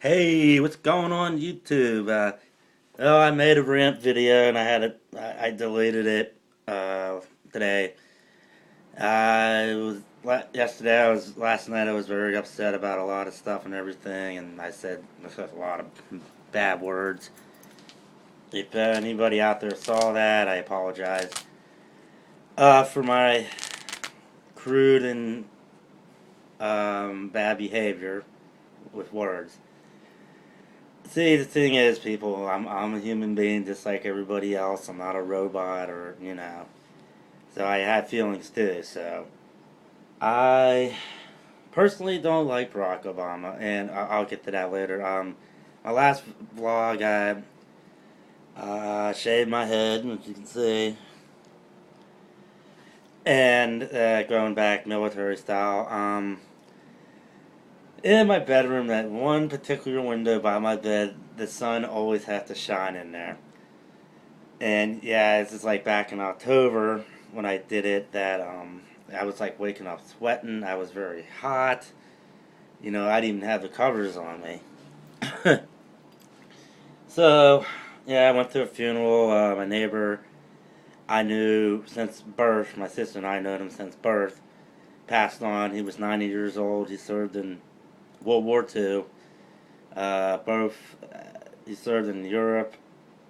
Hey, what's going on YouTube? I made a rant video and I deleted it today. Yesterday. Last night. I was very upset about a lot of stuff and everything, and I said a lot of bad words. If anybody out there saw that, I apologize for my crude and bad behavior with words. See, the thing is, people, I'm a human being just like everybody else. I'm not a robot or. So I have feelings too. So I personally don't like Barack Obama, and I'll get to that later. My last vlog, I shaved my head, as you can see, and going back military style. In my bedroom, that one particular window by my bed, the sun always has to shine in there. And yeah, it's just like back in October when I did it that I was like waking up sweating. I was very hot. I didn't even have the covers on me. So yeah, I went to a funeral. My neighbor I knew since birth, my sister and I known him since birth, passed on. He was 90 years old. He served in World War II. Both he served in Europe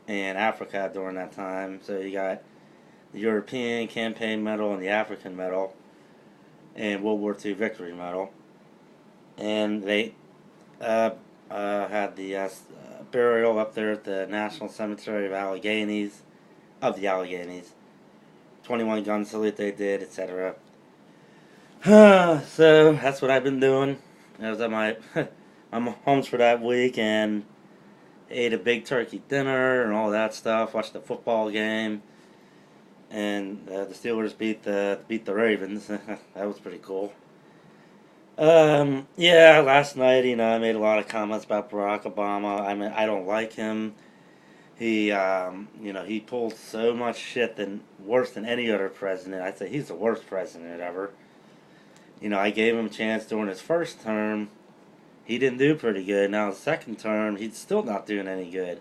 and Africa during that time. So he got the European Campaign Medal and the African Medal and World War II Victory Medal. And they had the burial up there at the National Cemetery of the Alleghenies. 21 gun salute they did, etc. So that's what I've been doing. I was at my homes for that week and ate a big turkey dinner and all that stuff. Watched the football game, and the Steelers beat the Ravens. That was pretty cool. Yeah, last night, I made a lot of comments about Barack Obama. I mean, I don't like him. He pulled so much shit than worse than any other president. I'd say he's the worst president ever. I gave him a chance during his first term. He didn't do pretty good. Now his second term, he's still not doing any good.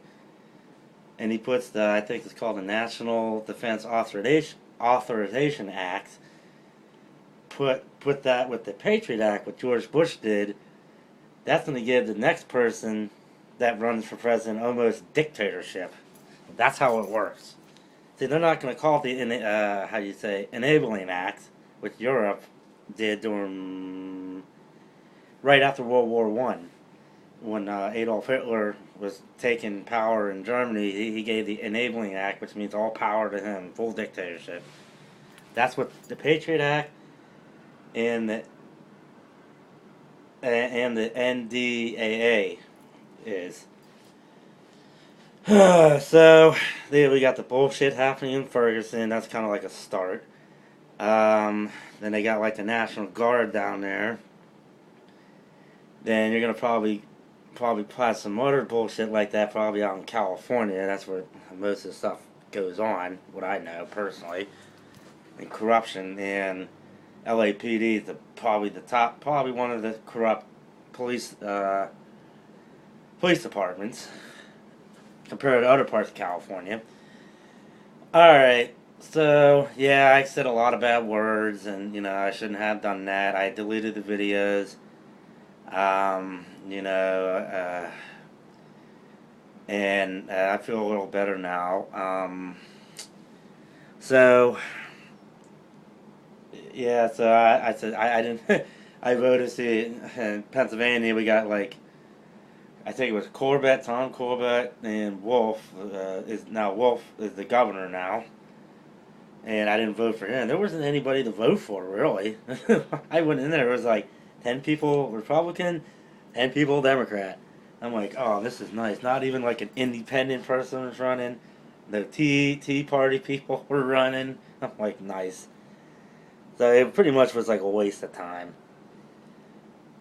And he puts I think it's called the National Defense Authorization Act. Put that with the Patriot Act, what George Bush did. That's going to give the next person that runs for president almost dictatorship. That's how it works. See, they're not going to call it the how do you say enabling act, which Europe did during right after World War One, when Adolf Hitler was taking power in Germany. He gave the enabling act, which means all power to him, full dictatorship. That's what the Patriot Act and the NDAA is. So we got the bullshit happening in Ferguson. That's kind of like a start. Then they got like the National Guard down there. Then you're gonna probably pass some other bullshit like that probably out in California. That's where most of the stuff goes on. What I know personally, and corruption and LAPD is probably one of the corrupt police police departments compared to other parts of California. All right. So yeah, I said a lot of bad words, and I shouldn't have done that. I deleted the videos. Um, you know, and I feel a little better now. So yeah, so I said I didn't. I voted. See, in Pennsylvania, we got like I think it was Corbett, Tom Corbett, and Wolf is the governor now, and I didn't vote for him. There wasn't anybody to vote for really. I went in there. It was like 10 people Republican, 10 people Democrat. I'm like, oh, this is nice. Not even like an independent person was running. The Tea Party people were running. I'm like, nice. So it pretty much was like a waste of time.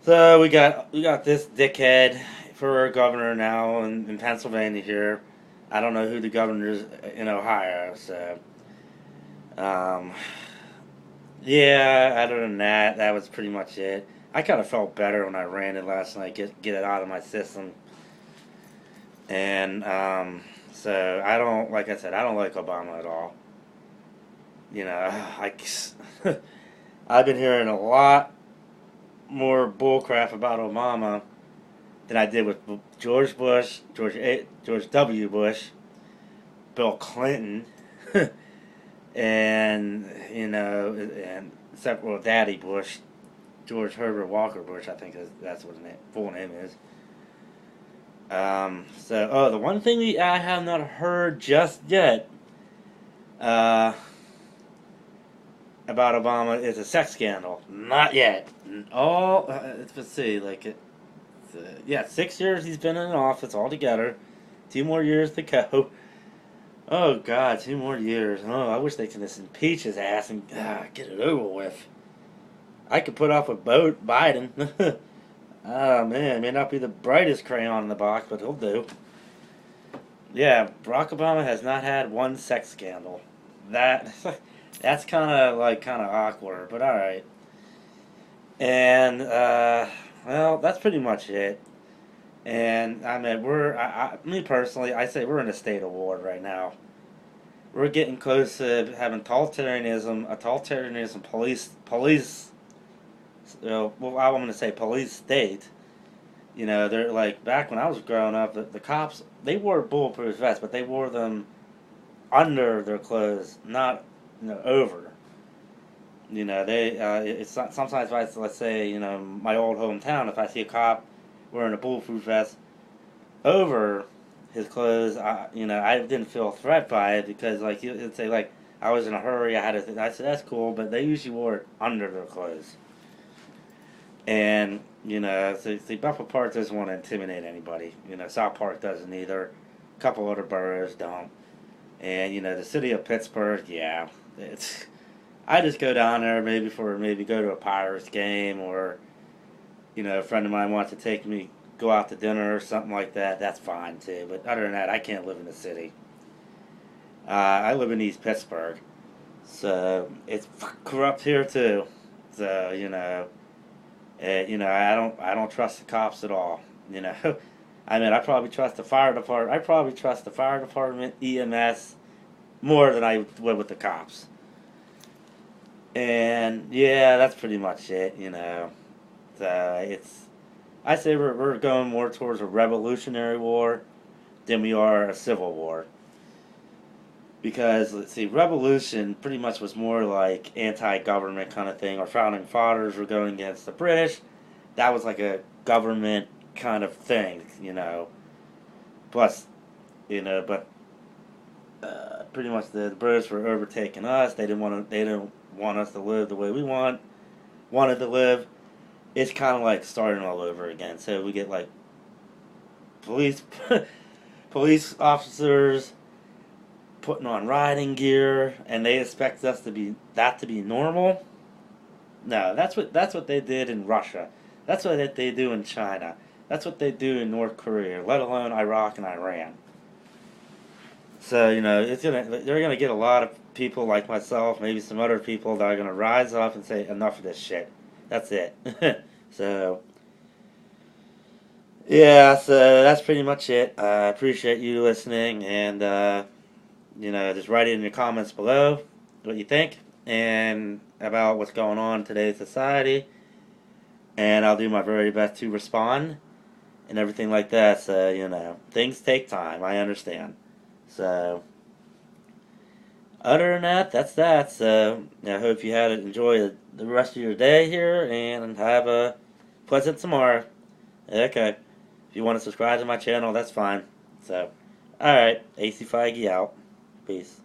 So we got this dickhead for our governor now in Pennsylvania here. I don't know who the governor is in Ohio. So um, yeah. Other than that, that was pretty much it. I kind of felt better when I ran it last night, get it out of my system. And so I don't, like I said, I don't like Obama at all. You know, I've been hearing a lot more bullcrap about Obama than I did with George Bush, George W. Bush, Bill Clinton, and and except well, Daddy Bush, George Herbert Walker Bush, I think that's what his full name is. The one thing I have not heard just yet about Obama is a sex scandal. Not yet. Let's see, yeah, 6 years he's been in office altogether. 2 more years to go. Oh, God, 2 more years. Oh, I wish they could just impeach his ass and get it over with. I could put up with Biden. Oh, man, may not be the brightest crayon in the box, but he'll do. Yeah, Barack Obama has not had one sex scandal. That's kind of awkward, but all right. And well, that's pretty much it. And I mean, me personally, I say we're in a state of war right now. We're getting close to having a totalitarianism police. Well, I'm going to say police state. You know, they're like back when I was growing up, the cops, they wore bulletproof vests, but they wore them under their clothes, not over. You know, it's not, sometimes let's say, my old hometown, if I see a cop wearing a bulletproof vest over his clothes, I didn't feel a threat by it because, like, he'd say, like, I was in a hurry, I said, that's cool, but they usually wore it under their clothes. And, see, Buffalo Park doesn't want to intimidate anybody. South Park doesn't either. A couple other boroughs don't. And, the city of Pittsburgh, yeah, I just go down there maybe go to a Pirates game or, a friend of mine wants to go out to dinner or something like that. That's fine too. But other than that, I can't live in the city. I live in East Pittsburgh, so it's corrupt here too. So I don't trust the cops at all. I mean, I probably trust the fire department. I probably trust the fire department, EMS, more than I would with the cops. And yeah, that's pretty much it. I say we're going more towards a revolutionary war than we are a civil war. Because, let's see, revolution pretty much was more like anti-government kind of thing. Our founding fathers were going against the British. That was like a government kind of thing, Plus, but pretty much the British were overtaking us. They didn't want us to live the way we wanted to live. It's kind of like starting all over again. So we get like police officers putting on riding gear, and they expect us to be normal. No, that's what they did in Russia. That's what they do in China. That's what they do in North Korea, let alone Iraq and Iran. So they're gonna get a lot of people like myself, maybe some other people that are gonna rise up and say enough of this shit. That's it. So yeah, so that's pretty much it. I appreciate you listening, and just write it in your comments below what you think and about what's going on in today's society, and I'll do my very best to respond and everything like that. So things take time. I understand. So other than that, that's that. So I hope you enjoy the rest of your day here and have a pleasant tomorrow. Okay. If you want to subscribe to my channel, that's fine. So, alright. AC Feige out. Peace.